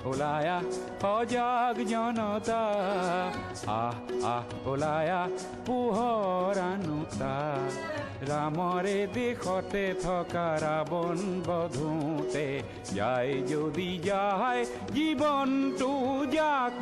ওলায়া সজাগ জনতা ওলায়া পোহৰ আনুতা ৰামৰে দেশতে থকা ৰাৱণ বধোতে যায় যদি যায় জীৱনটো যাক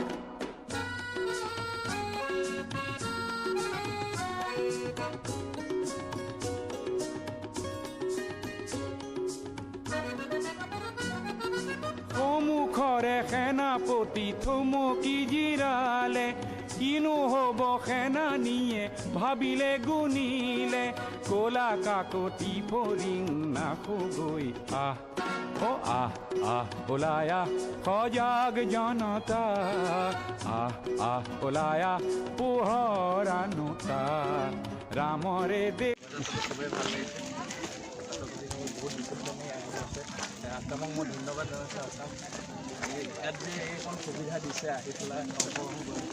মুখৰে সেনাপতি থমকি জিৰালে কিনো হ'ব সেনানীয়ে ভাবিলে গুণিলে কলা কাকতি ফৰিং নাখগৈ ওলায়া সজাগ জনতা ওলায়া পোহৰ আনুতা ৰামৰে দেশ বহুত বিপদজনক আছে আসামক মই ধন্যবাদ জনাইছোঁ আসাম ইয়াত যে এইখন সুবিধা দিছে আহি পেলাই অংশগ্ৰহণ কৰি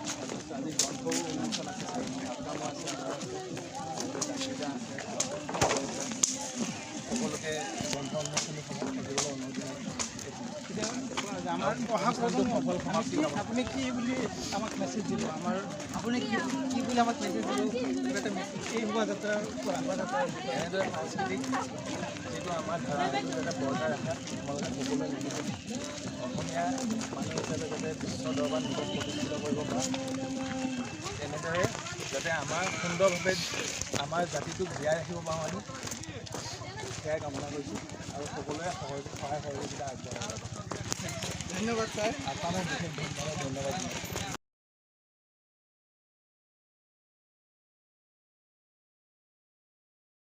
তাৰপিছত আজি গ্ৰন্থও অনুষ্ঠান আছে আসামো আছে সকলোকে গ্ৰন্থ অনুষ্ঠানসমূহত থাকিবলৈ অনুৰোধ জনাইছোঁ আমাৰ পঢ়া সফল সমাপ্তি আপুনি কি বুলি আমাক মেছেজ দিলে আমাৰ আপুনি কি বুলি আমাক মেছেজ দিলে এই শোভাযাত্ৰাৰ এনেদৰে সাংস্কৃতিক যিটো আমাৰ ধাৰা এটা বৰ্তাই ৰখা তোমালোকে ক'বলৈ লাগিব অসমীয়া মানুহ হিচাপে যাতে বিশ্ব দৰবাৰ নিজক প্ৰতিষ্ঠিত কৰিব পৰা এনেদৰে যাতে আমাৰ সুন্দৰভাৱে আমাৰ জাতিটোক জীয়াই ৰাখিব পাৰোঁ আমি সেয়াই কামনা কৰিছোঁ আৰু সকলোৱে সহায় সহযোগিতা আগবঢ়াব ধন্যবাদ ছাৰ আসামক বিশেষ ধন্যবাদ